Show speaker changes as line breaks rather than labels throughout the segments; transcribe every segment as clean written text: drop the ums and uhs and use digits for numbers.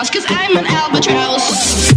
house, cause I'm an albatross.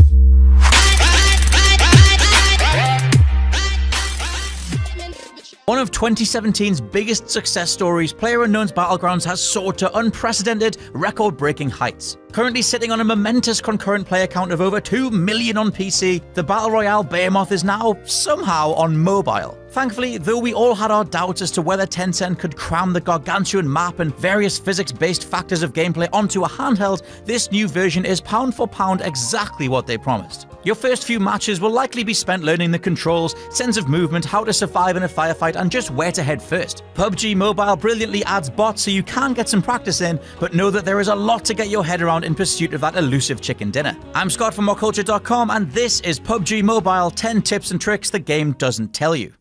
One of 2017's biggest success stories, PlayerUnknown's Battlegrounds has soared to unprecedented, record-breaking heights. Currently sitting on a momentous concurrent player count of over 2 million on PC, the Battle Royale Behemoth is now, somehow, on mobile. Thankfully, though we all had our doubts as to whether Tencent could cram the gargantuan map and various physics-based factors of gameplay onto a handheld, this new version is pound for pound exactly what they promised. Your first few matches will likely be spent learning the controls, sense of movement, how to survive in a firefight, and just where to head first. PUBG Mobile brilliantly adds bots so you can get some practice in, but know that there is a lot to get your head around in pursuit of that elusive chicken dinner. I'm Scott from WhatCulture.com, and this is PUBG Mobile 10 tips and tricks the game doesn't tell you.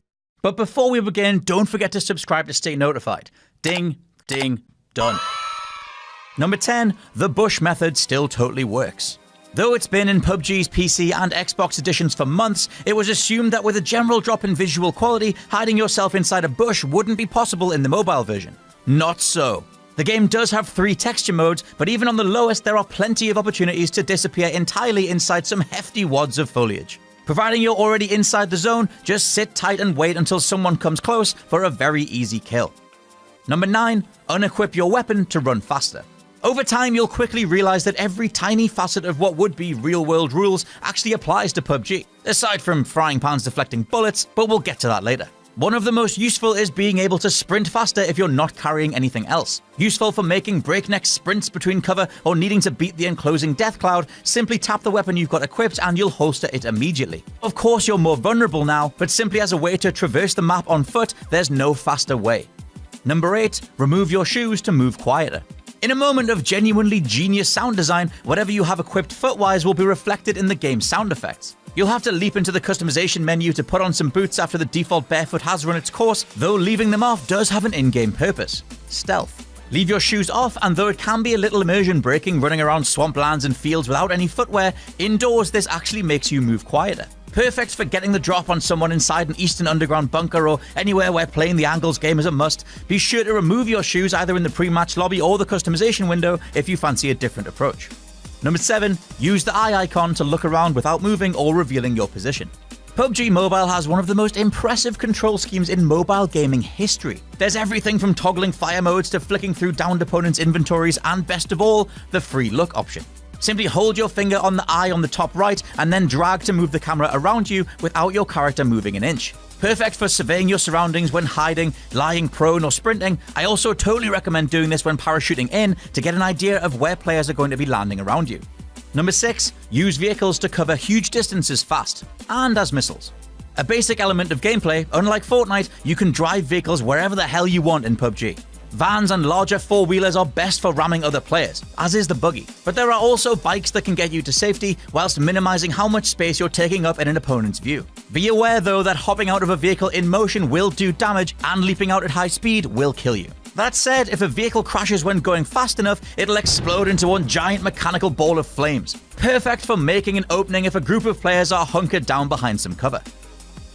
But before we begin, don't forget to subscribe to stay notified. Ding, ding, done. Number 10, the bush method still totally works. Though it's been in PUBG's PC and Xbox editions for months, it was assumed that with a general drop in visual quality, hiding yourself inside a bush wouldn't be possible in the mobile version. Not so. The game does have 3 texture modes, but even on the lowest, there are plenty of opportunities to disappear entirely inside some hefty wads of foliage. Providing you're already inside the zone, just sit tight and wait until someone comes close for a very easy kill. Number 9, unequip your weapon to run faster. Over time, you'll quickly realize that every tiny facet of what would be real-world rules actually applies to PUBG, aside from frying pans deflecting bullets, but we'll get to that later. One of the most useful is being able to sprint faster if you're not carrying anything else. Useful for making breakneck sprints between cover or needing to beat the enclosing death cloud, simply tap the weapon you've got equipped and you'll holster it immediately. Of course, you're more vulnerable now, but simply as a way to traverse the map on foot, there's no faster way. Number 8, remove your shoes to move quieter. In a moment of genuinely genius sound design, whatever you have equipped footwise will be reflected in the game's sound effects. You'll have to leap into the customization menu to put on some boots after the default barefoot has run its course, though leaving them off does have an in-game purpose: stealth. Leave your shoes off, and though it can be a little immersion breaking running around swamplands and fields without any footwear, indoors this actually makes you move quieter. Perfect for getting the drop on someone inside an Eastern Underground bunker or anywhere where playing the angles game is a must. Be sure to remove your shoes either in the pre-match lobby or the customization window if you fancy a different approach. Number 7, use the eye icon to look around without moving or revealing your position. PUBG Mobile has one of the most impressive control schemes in mobile gaming history. There's everything from toggling fire modes to flicking through downed opponents' inventories, and best of all, the free look option. Simply hold your finger on the eye on the top right and then drag to move the camera around you without your character moving an inch. Perfect for surveying your surroundings when hiding, lying prone, or sprinting. I also totally recommend doing this when parachuting in to get an idea of where players are going to be landing around you. Number 6, use vehicles to cover huge distances fast, and as missiles. A basic element of gameplay, unlike Fortnite, you can drive vehicles wherever the hell you want in PUBG. Vans and larger four-wheelers are best for ramming other players, as is the buggy. But there are also bikes that can get you to safety whilst minimizing how much space you're taking up in an opponent's view. Be aware though that hopping out of a vehicle in motion will do damage, and leaping out at high speed will kill you. That said, if a vehicle crashes when going fast enough, it'll explode into one giant mechanical ball of flames. Perfect for making an opening if a group of players are hunkered down behind some cover.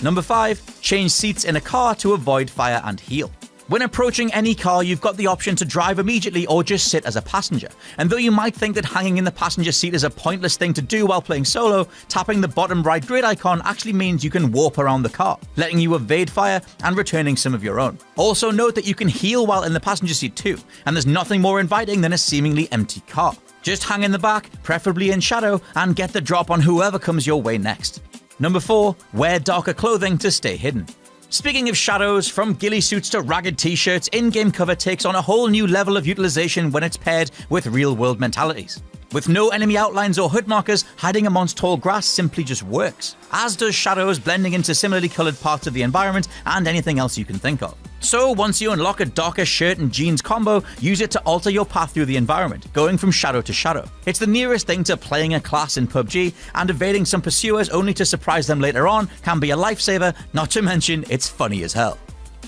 Number 5, change seats in a car to avoid fire and heal. When approaching any car, you've got the option to drive immediately or just sit as a passenger. And though you might think that hanging in the passenger seat is a pointless thing to do while playing solo, tapping the bottom right grid icon actually means you can warp around the car, letting you evade fire and returning some of your own. Also note that you can heal while in the passenger seat too, and there's nothing more inviting than a seemingly empty car. Just hang in the back, preferably in shadow, and get the drop on whoever comes your way next. Number 4, wear darker clothing to stay hidden. Speaking of shadows, from ghillie suits to ragged t-shirts, in-game cover takes on a whole new level of utilization when it's paired with real-world mentalities. With no enemy outlines or hood markers, hiding amongst tall grass simply just works, as does shadows blending into similarly coloured parts of the environment and anything else you can think of. So once you unlock a darker shirt and jeans combo, use it to alter your path through the environment, going from shadow to shadow. It's the nearest thing to playing a class in PUBG, and evading some pursuers only to surprise them later on can be a lifesaver, not to mention it's funny as hell.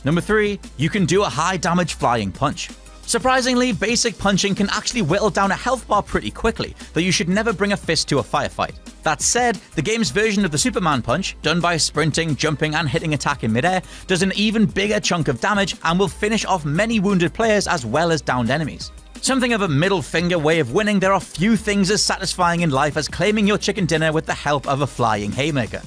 Number 3, you can do a high damage flying punch. Surprisingly, basic punching can actually whittle down a health bar pretty quickly, though you should never bring a fist to a firefight. That said, the game's version of the Superman punch, done by sprinting, jumping, and hitting attack in midair, does an even bigger chunk of damage and will finish off many wounded players as well as downed enemies. Something of a middle finger way of winning, there are few things as satisfying in life as claiming your chicken dinner with the help of a flying haymaker.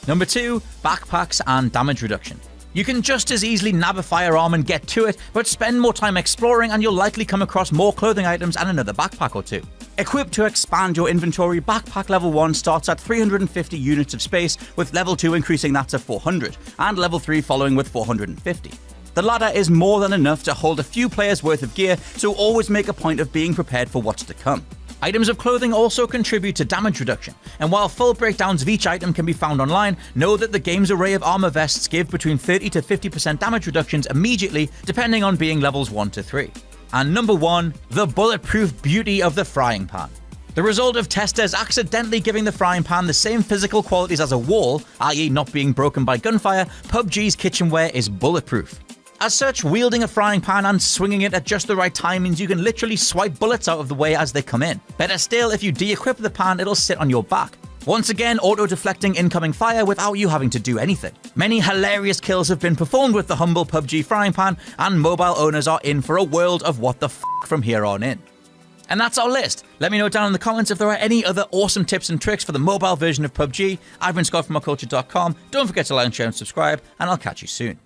Number 2, backpacks and damage reduction. You can just as easily nab a firearm and get to it, but spend more time exploring and you'll likely come across more clothing items and another backpack or two. Equipped to expand your inventory, backpack level 1 starts at 350 units of space, with level 2 increasing that to 400, and level 3 following with 450. The ladder is more than enough to hold a few players worth of gear, so always make a point of being prepared for what's to come. Items of clothing also contribute to damage reduction, and while full breakdowns of each item can be found online, know that the game's array of armor vests give between 30 to 50% damage reductions immediately, depending on being levels 1 to 3. And number 1, the bulletproof beauty of the frying pan. The result of testers accidentally giving the frying pan the same physical qualities as a wall, i.e. not being broken by gunfire, PUBG's kitchenware is bulletproof. As such, wielding a frying pan and swinging it at just the right time means you can literally swipe bullets out of the way as they come in. Better still, if you de-equip the pan, it'll sit on your back. Once again, auto-deflecting incoming fire without you having to do anything. Many hilarious kills have been performed with the humble PUBG frying pan, and mobile owners are in for a world of what the f*** from here on in. And that's our list. Let me know down in the comments if there are any other awesome tips and tricks for the mobile version of PUBG. I've been Scott from MockCulture.com. Don't forget to like, share, and subscribe, and I'll catch you soon.